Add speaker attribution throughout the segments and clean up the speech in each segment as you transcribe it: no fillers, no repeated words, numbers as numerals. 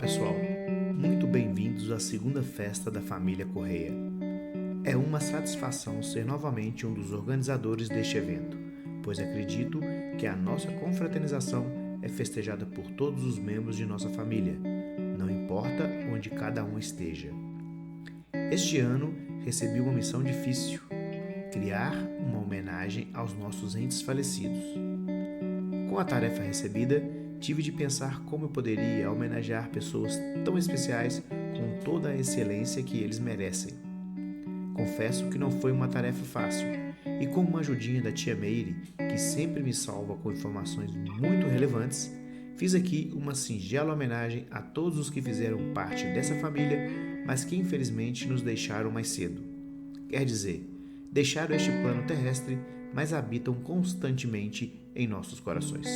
Speaker 1: pessoal, muito bem-vindos à segunda festa da família Correia. É uma satisfação ser novamente um dos organizadores deste evento, pois acredito que a nossa confraternização é festejada por todos os membros de nossa família, não importa onde cada um esteja. Este ano recebi uma missão difícil, criar uma homenagem aos nossos entes falecidos. Com a tarefa recebida, tive de pensar como eu poderia homenagear pessoas tão especiais com toda a excelência que eles merecem. Confesso que não foi uma tarefa fácil, e com uma ajudinha da tia Meire, que sempre me salva com informações muito relevantes, fiz aqui uma singela homenagem a todos os que fizeram parte dessa família, mas que infelizmente nos deixaram mais cedo. Quer dizer, deixaram este plano terrestre, mas habitam constantemente em nossos corações.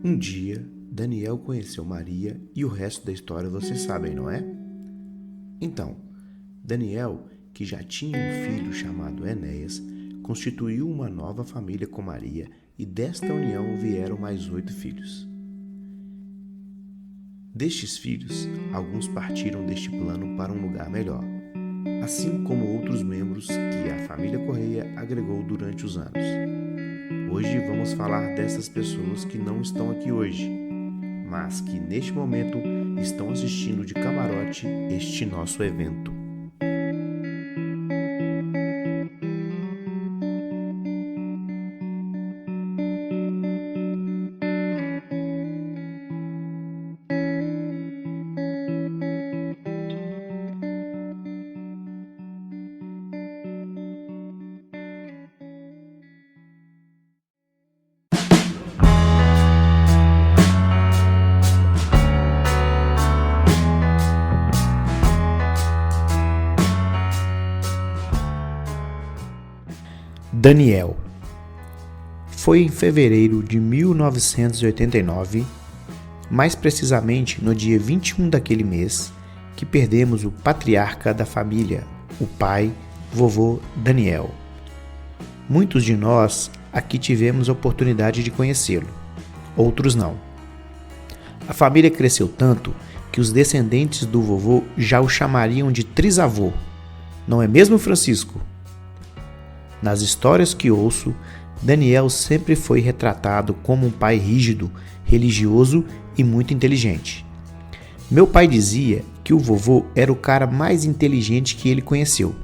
Speaker 1: Um dia, Daniel conheceu Maria e o resto da história vocês sabem, não é? Então, Daniel, que já tinha um filho chamado Enéas, constituiu uma nova família com Maria e desta união vieram mais 8 filhos. Destes filhos, alguns partiram deste plano para um lugar melhor, assim como outros membros que a família Correia agregou durante os anos. Hoje vamos falar dessas pessoas que não estão aqui hoje, mas que neste momento estão assistindo de camarote este nosso evento. Daniel. Foi em fevereiro de 1989, mais precisamente no dia 21 daquele mês, que perdemos o patriarca da família, o pai, vovô Daniel. Muitos de nós aqui tivemos a oportunidade de conhecê-lo, outros não. A família cresceu tanto que os descendentes do vovô já o chamariam de trisavô, não é mesmo, Francisco? Nas histórias que ouço, Daniel sempre foi retratado como um pai rígido, religioso e muito inteligente. Meu pai dizia que o vovô era o cara mais inteligente que ele conheceu.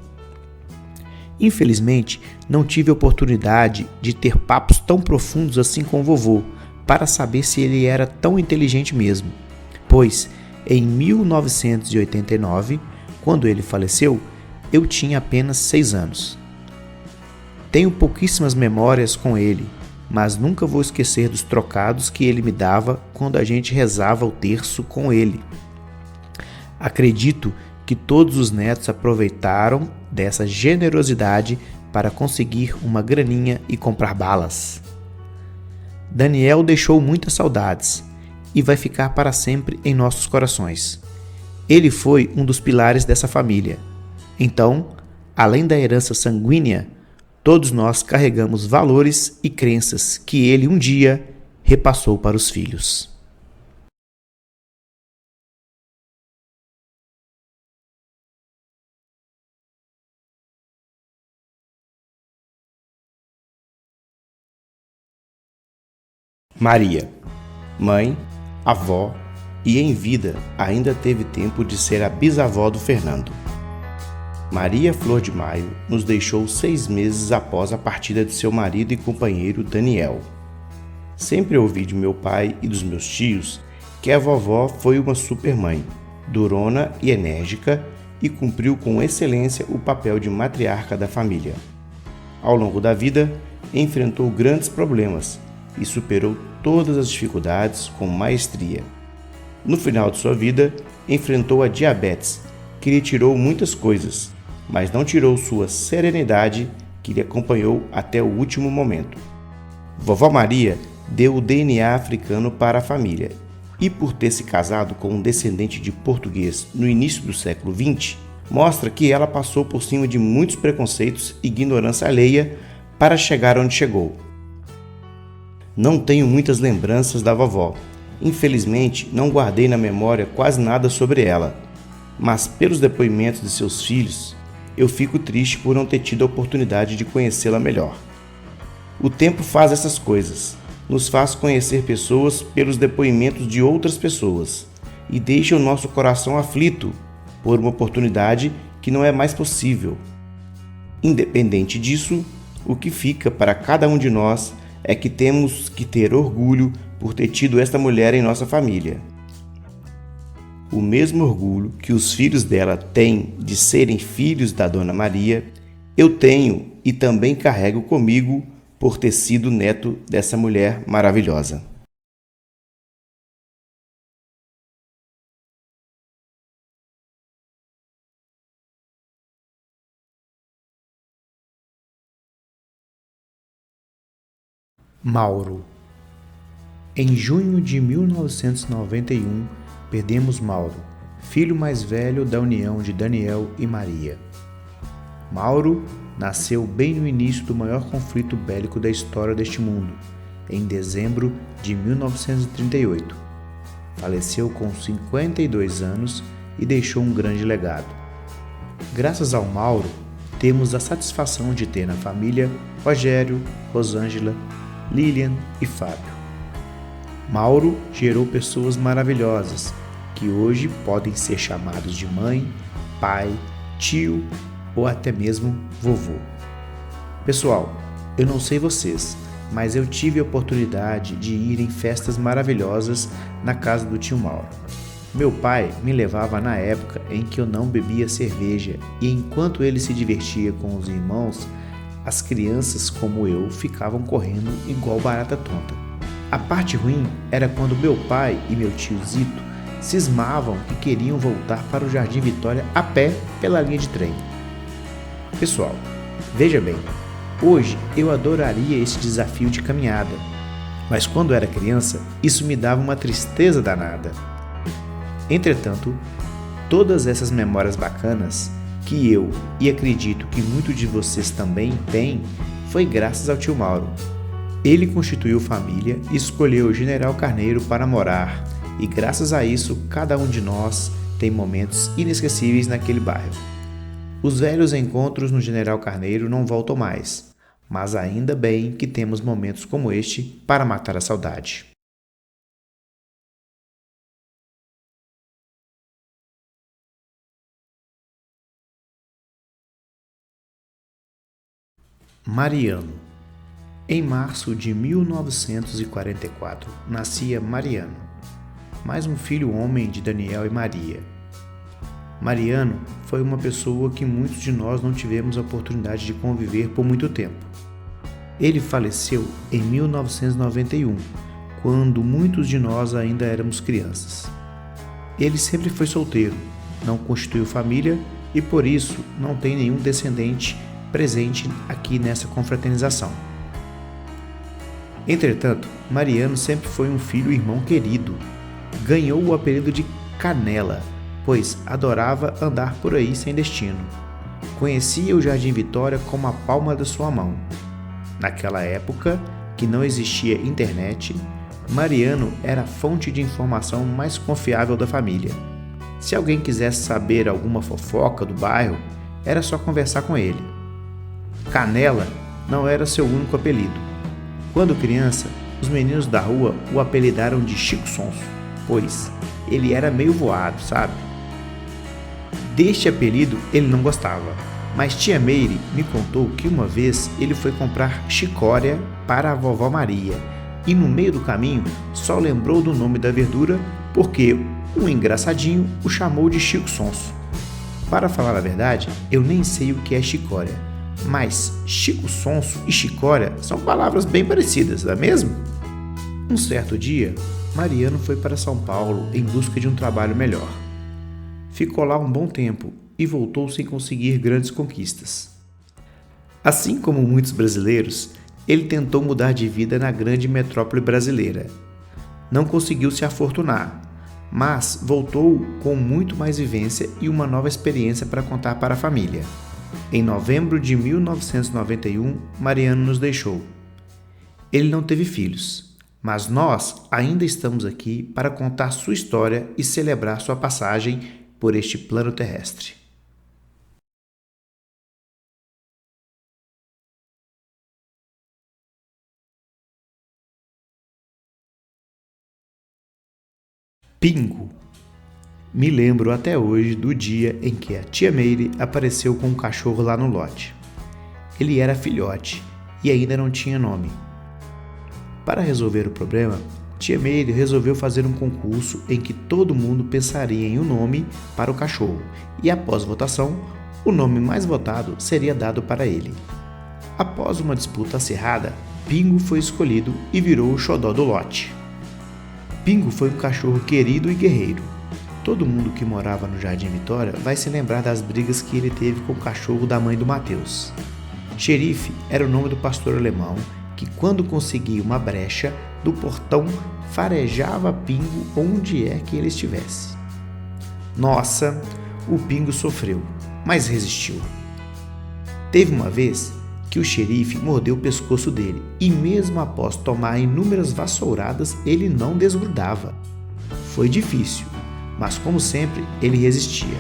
Speaker 1: Infelizmente, não tive a oportunidade de ter papos tão profundos assim com o vovô, para saber se ele era tão inteligente mesmo, pois em 1989, quando ele faleceu, eu tinha apenas 6 anos. Tenho pouquíssimas memórias com ele, mas nunca vou esquecer dos trocados que ele me dava quando a gente rezava o terço com ele. Acredito que todos os netos aproveitaram dessa generosidade para conseguir uma graninha e comprar balas. Daniel deixou muitas saudades e vai ficar para sempre em nossos corações. Ele foi um dos pilares dessa família. Então, além da herança sanguínea, todos nós carregamos valores e crenças que ele um dia repassou para os filhos. Maria, mãe, avó e em vida ainda teve tempo de ser a bisavó do Fernando. Maria Flor de Maio nos deixou 6 meses após a partida de seu marido e companheiro Daniel. Sempre ouvi de meu pai e dos meus tios que a vovó foi uma supermãe, durona e enérgica, e cumpriu com excelência o papel de matriarca da família. Ao longo da vida, enfrentou grandes problemas e superou todas as dificuldades com maestria. No final de sua vida, enfrentou a diabetes, que lhe tirou muitas coisas, mas não tirou sua serenidade, que lhe acompanhou até o último momento. Vovó Maria deu o DNA africano para a família, e por ter se casado com um descendente de português no início do século XX, mostra que ela passou por cima de muitos preconceitos e ignorância alheia para chegar onde chegou. Não tenho muitas lembranças da vovó. Infelizmente, não guardei na memória quase nada sobre ela. Mas pelos depoimentos de seus filhos, eu fico triste por não ter tido a oportunidade de conhecê-la melhor. O tempo faz essas coisas, nos faz conhecer pessoas pelos depoimentos de outras pessoas e deixa o nosso coração aflito por uma oportunidade que não é mais possível. Independente disso, o que fica para cada um de nós é que temos que ter orgulho por ter tido esta mulher em nossa família. O mesmo orgulho que os filhos dela têm de serem filhos da Dona Maria, eu tenho e também carrego comigo por ter sido neto dessa mulher maravilhosa. Mauro. Em junho de 1991, perdemos Mauro, filho mais velho da união de Daniel e Maria. Mauro nasceu bem no início do maior conflito bélico da história deste mundo, em dezembro de 1938. Faleceu com 52 anos e deixou um grande legado. Graças ao Mauro, temos a satisfação de ter na família Rogério, Rosângela, Lilian e Fábio. Mauro gerou pessoas maravilhosas, que hoje podem ser chamados de mãe, pai, tio ou até mesmo vovô. Pessoal, eu não sei vocês, mas eu tive a oportunidade de ir em festas maravilhosas na casa do tio Mauro. Meu pai me levava na época em que eu não bebia cerveja e enquanto ele se divertia com os irmãos, as crianças como eu ficavam correndo igual barata tonta. A parte ruim era quando meu pai e meu tio Zito cismavam que queriam voltar para o Jardim Vitória a pé pela linha de trem. Pessoal, veja bem, hoje eu adoraria esse desafio de caminhada, mas quando era criança isso me dava uma tristeza danada. Entretanto, todas essas memórias bacanas que eu e acredito que muitos de vocês também têm, foi graças ao tio Mauro. Ele constituiu família e escolheu o General Carneiro para morar, e graças a isso, cada um de nós tem momentos inesquecíveis naquele bairro. Os velhos encontros no General Carneiro não voltam mais, mas ainda bem que temos momentos como este para matar a saudade. Mariano. Em março de 1944, nascia Mariano, mais um filho homem de Daniel e Maria. Mariano foi uma pessoa que muitos de nós não tivemos a oportunidade de conviver por muito tempo. Ele faleceu em 1991, quando muitos de nós ainda éramos crianças. Ele sempre foi solteiro, não constituiu família e por isso não tem nenhum descendente presente aqui nessa confraternização. Entretanto, Mariano sempre foi um filho e irmão querido. Ganhou o apelido de Canela, pois adorava andar por aí sem destino. Conhecia o Jardim Vitória como a palma da sua mão. Naquela época, que não existia internet, Mariano era a fonte de informação mais confiável da família. Se alguém quisesse saber alguma fofoca do bairro, era só conversar com ele. Canela não era seu único apelido. Quando criança, os meninos da rua o apelidaram de Chico Sonso, pois ele era meio voado, sabe? Deste apelido ele não gostava, mas tia Meire me contou que uma vez ele foi comprar chicória para a vovó Maria e no meio do caminho só lembrou do nome da verdura porque um engraçadinho o chamou de Chico Sonso. Para falar a verdade, eu nem sei o que é chicória, mas Chico Sonso e chicória são palavras bem parecidas, não é mesmo? Um certo dia, Mariano foi para São Paulo em busca de um trabalho melhor. Ficou lá um bom tempo e voltou sem conseguir grandes conquistas. Assim como muitos brasileiros, ele tentou mudar de vida na grande metrópole brasileira. Não conseguiu se afortunar, mas voltou com muito mais vivência e uma nova experiência para contar para a família. Em novembro de 1991, Mariano nos deixou. Ele não teve filhos, mas nós ainda estamos aqui para contar sua história e celebrar sua passagem por este plano terrestre. Pingo. Me lembro até hoje do dia em que a tia Meire apareceu com um cachorro lá no lote. Ele era filhote e ainda não tinha nome. Para resolver o problema, tia Meire resolveu fazer um concurso em que todo mundo pensaria em um nome para o cachorro e, após votação, o nome mais votado seria dado para ele. Após uma disputa acirrada, Pingo foi escolhido e virou o xodó do lote. Pingo foi um cachorro querido e guerreiro. Todo mundo que morava no Jardim Vitória vai se lembrar das brigas que ele teve com o cachorro da mãe do Mateus. Xerife era o nome do pastor alemão que, quando conseguia uma brecha do portão, farejava Pingo onde é que ele estivesse. Nossa, o Pingo sofreu, mas resistiu. Teve uma vez que o xerife mordeu o pescoço dele e, mesmo após tomar inúmeras vassouradas, ele não desgrudava. Foi difícil, mas como sempre, ele resistia.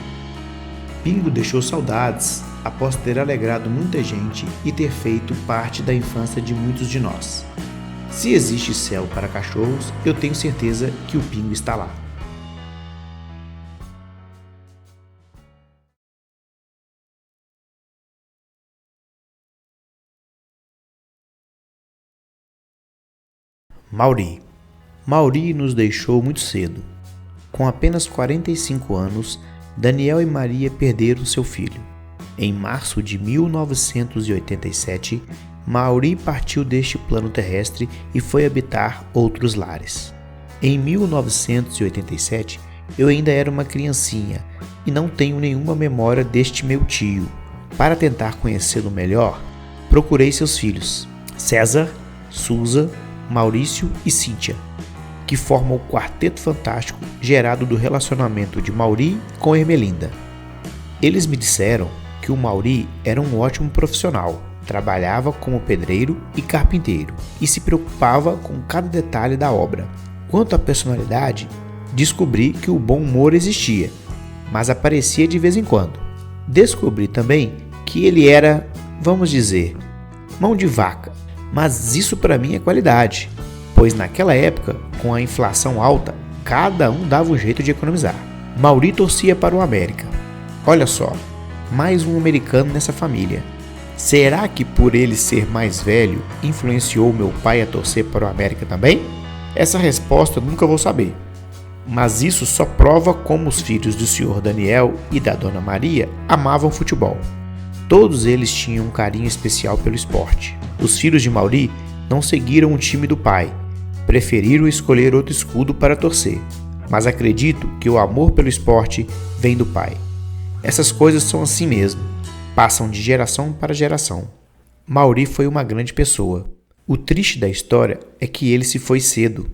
Speaker 1: Pingo deixou saudades após ter alegrado muita gente e ter feito parte da infância de muitos de nós. Se existe céu para cachorros, eu tenho certeza que o Pingo está lá. Mauri nos deixou muito cedo. Com apenas 45 anos, Daniel e Maria perderam seu filho. Em março de 1987, Mauri partiu deste plano terrestre e foi habitar outros lares. Em 1987, eu ainda era uma criancinha e não tenho nenhuma memória deste meu tio. Para tentar conhecê-lo melhor, procurei seus filhos, César, Suza, Maurício e Cíntia, que formam o quarteto fantástico gerado do relacionamento de Mauri com Ermelinda. Eles me disseram que o Mauri era um ótimo profissional, trabalhava como pedreiro e carpinteiro e se preocupava com cada detalhe da obra. Quanto à personalidade, descobri que o bom humor existia, mas aparecia de vez em quando. Descobri também que ele era, vamos dizer, mão de vaca, mas isso para mim é qualidade, pois naquela época, com a inflação alta, cada um dava um jeito de economizar. Mauri torcia para o América. Olha só, mais um americano nessa família. Será que por ele ser mais velho, influenciou meu pai a torcer para o América também? Essa resposta eu nunca vou saber. Mas isso só prova como os filhos do senhor Daniel e da dona Maria amavam futebol. Todos eles tinham um carinho especial pelo esporte. Os filhos de Mauri não seguiram o time do pai, preferiram escolher outro escudo para torcer, mas acredito que o amor pelo esporte vem do pai. Essas coisas são assim mesmo, passam de geração para geração. Mauri foi uma grande pessoa. O triste da história é que ele se foi cedo.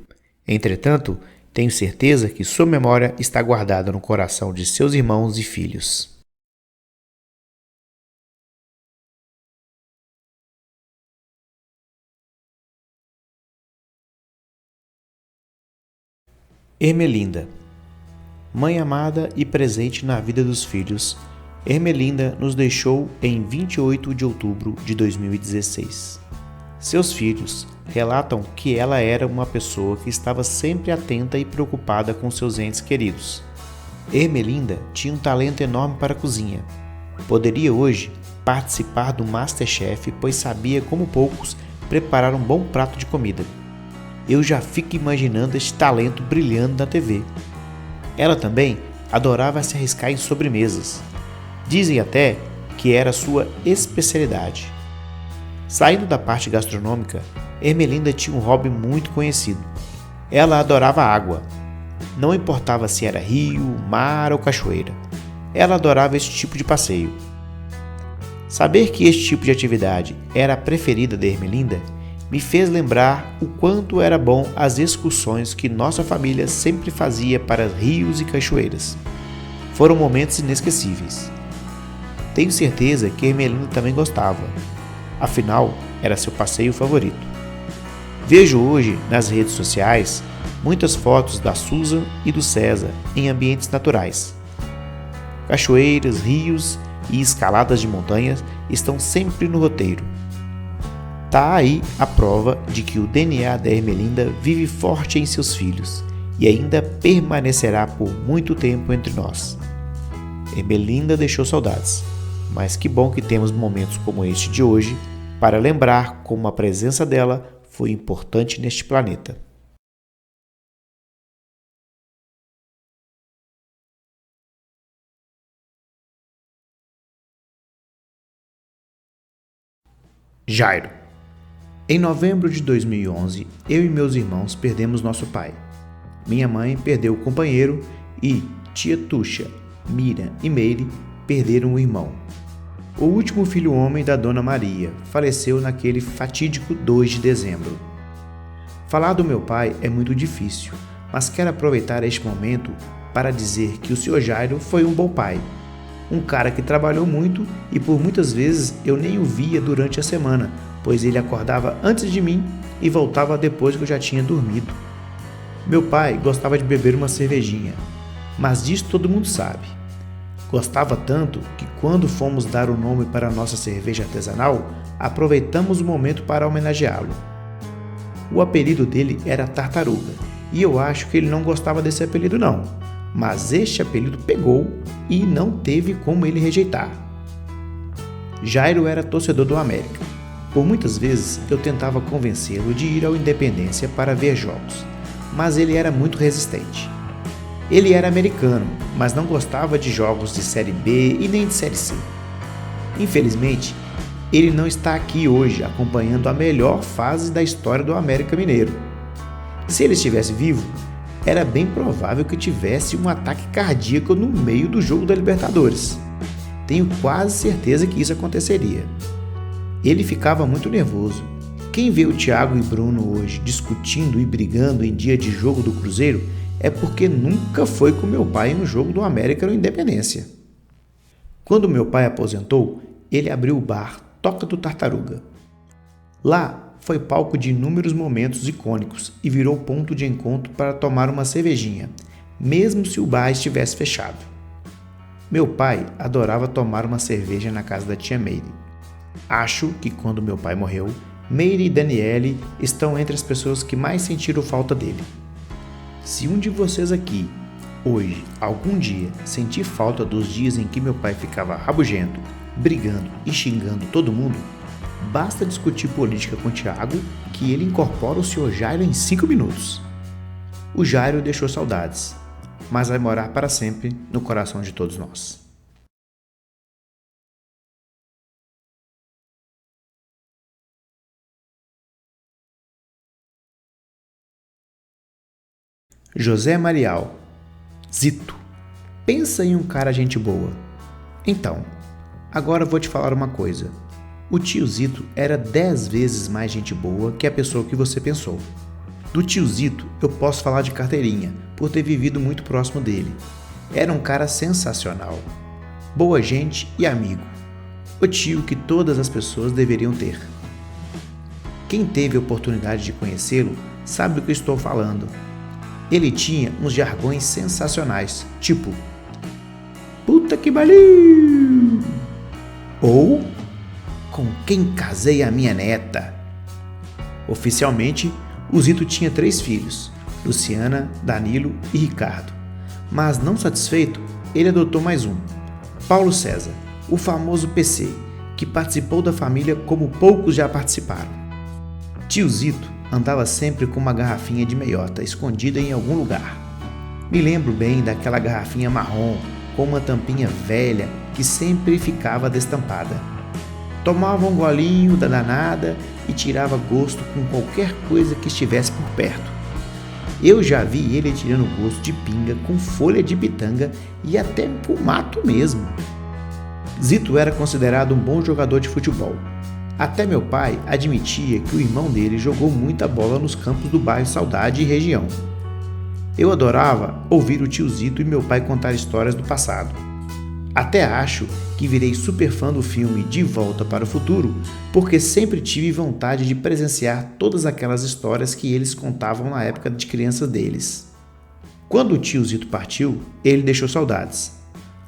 Speaker 1: Entretanto, tenho certeza que sua memória está guardada no coração de seus irmãos e filhos. Ermelinda. Mãe amada e presente na vida dos filhos, Ermelinda nos deixou em 28 de outubro de 2016. Seus filhos relatam que ela era uma pessoa que estava sempre atenta e preocupada com seus entes queridos. Ermelinda tinha um talento enorme para a cozinha. Poderia hoje participar do MasterChef, pois sabia como poucos preparar um bom prato de comida. Eu já fico imaginando este talento brilhando na TV. Ela também adorava se arriscar em sobremesas. Dizem até que era sua especialidade. Saindo da parte gastronômica, Ermelinda tinha um hobby muito conhecido. Ela adorava água. Não importava se era rio, mar ou cachoeira. Ela adorava este tipo de passeio. Saber que este tipo de atividade era a preferida de Ermelinda me fez lembrar o quanto era bom as excursões que nossa família sempre fazia para rios e cachoeiras. Foram momentos inesquecíveis. Tenho certeza que a Ermelinda também gostava. Afinal, era seu passeio favorito. Vejo hoje, nas redes sociais, muitas fotos da Susan e do César em ambientes naturais. Cachoeiras, rios e escaladas de montanhas estão sempre no roteiro. Tá aí a prova de que o DNA da Ermelinda vive forte em seus filhos e ainda permanecerá por muito tempo entre nós. Ermelinda deixou saudades, mas que bom que temos momentos como este de hoje para lembrar como a presença dela foi importante neste planeta. Jairo. Em novembro de 2011, eu e meus irmãos perdemos nosso pai. Minha mãe perdeu o companheiro e tia Tuxa, Mira e Meire perderam o irmão. O último filho homem da Dona Maria faleceu naquele fatídico 2 de dezembro. Falar do meu pai é muito difícil, mas quero aproveitar este momento para dizer que o Sr. Jairo foi um bom pai. Um cara que trabalhou muito e por muitas vezes eu nem o via durante a semana, pois ele acordava antes de mim e voltava depois que eu já tinha dormido. Meu pai gostava de beber uma cervejinha, mas disso todo mundo sabe. Gostava tanto que quando fomos dar o nome para a nossa cerveja artesanal, aproveitamos o momento para homenageá-lo. O apelido dele era Tartaruga, e eu acho que ele não gostava desse apelido não, mas este apelido pegou e não teve como ele rejeitar. Jairo era torcedor do América. Por muitas vezes eu tentava convencê-lo de ir ao Independência para ver jogos, mas ele era muito resistente. Ele era americano, mas não gostava de jogos de Série B e nem de Série C. Infelizmente, ele não está aqui hoje acompanhando a melhor fase da história do América Mineiro. Se ele estivesse vivo, era bem provável que tivesse um ataque cardíaco no meio do jogo da Libertadores. Tenho quase certeza que isso aconteceria. Ele ficava muito nervoso. Quem vê o Thiago e Bruno hoje discutindo e brigando em dia de jogo do Cruzeiro é porque nunca foi com meu pai em um jogo do América no Independência. Quando meu pai aposentou, ele abriu o bar Toca do Tartaruga. Lá foi palco de inúmeros momentos icônicos e virou ponto de encontro para tomar uma cervejinha, mesmo se o bar estivesse fechado. Meu pai adorava tomar uma cerveja na casa da tia Meire. Acho que quando meu pai morreu, Meire e Daniele estão entre as pessoas que mais sentiram falta dele. Se um de vocês aqui, hoje, algum dia, sentir falta dos dias em que meu pai ficava rabugento, brigando e xingando todo mundo, basta discutir política com o Thiago que ele incorpora o Sr. Jairo em 5 minutos. O Jairo deixou saudades, mas vai morar para sempre no coração de todos nós. José Marial. Zito. Pensa em um cara gente boa. Então, agora vou te falar uma coisa. O tio Zito era 10 vezes mais gente boa que a pessoa que você pensou. Do tio Zito eu posso falar de carteirinha, por ter vivido muito próximo dele. Era um cara sensacional. Boa gente e amigo. O tio que todas as pessoas deveriam ter. Quem teve a oportunidade de conhecê-lo sabe do que eu estou falando. Ele tinha uns jargões sensacionais, tipo "Puta que pariu!" ou "Com quem casei a minha neta?". Oficialmente, o Zito tinha 3 filhos, Luciana, Danilo e Ricardo. Mas não satisfeito, ele adotou mais um, Paulo César, o famoso PC, que participou da família como poucos já participaram. Tio Zito andava sempre com uma garrafinha de meiota escondida em algum lugar. Me lembro bem daquela garrafinha marrom com uma tampinha velha que sempre ficava destampada. Tomava um golinho da danada e tirava gosto com qualquer coisa que estivesse por perto. Eu já vi ele tirando gosto de pinga com folha de pitanga e até com mato mesmo. Zito era considerado um bom jogador de futebol. Até meu pai admitia que o irmão dele jogou muita bola nos campos do bairro Saudade e região. Eu adorava ouvir o tio Zito e meu pai contar histórias do passado. Até acho que virei super fã do filme De Volta para o Futuro, porque sempre tive vontade de presenciar todas aquelas histórias que eles contavam na época de criança deles. Quando o tio Zito partiu, ele deixou saudades.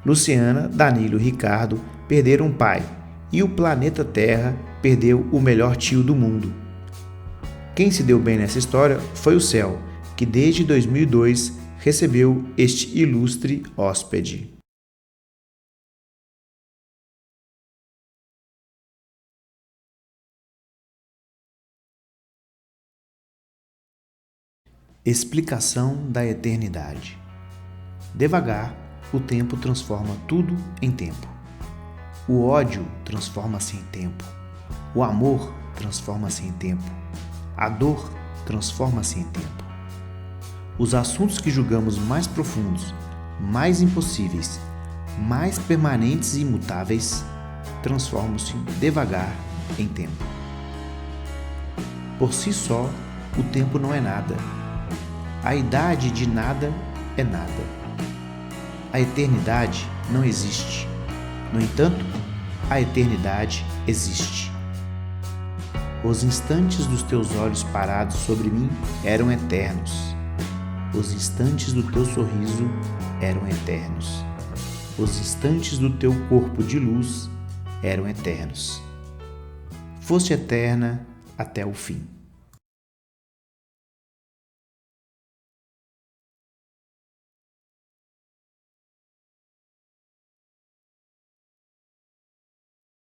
Speaker 1: Luciana, Danilo e Ricardo perderam um pai, e o planeta Terra perdeu o melhor tio do mundo. Quem se deu bem nessa história foi o céu, que desde 2002 recebeu este ilustre hóspede. Explicação da eternidade. Devagar, o tempo transforma tudo em tempo. O ódio transforma-se em tempo. O amor transforma-se em tempo. A dor transforma-se em tempo. Os assuntos que julgamos mais profundos, mais impossíveis, mais permanentes e imutáveis, transformam-se devagar em tempo. Por si só, o tempo não é nada. A idade de nada é nada. A eternidade não existe. No entanto, a eternidade existe. Os instantes dos teus olhos parados sobre mim eram eternos. Os instantes do teu sorriso eram eternos. Os instantes do teu corpo de luz eram eternos. Foste eterna até o fim.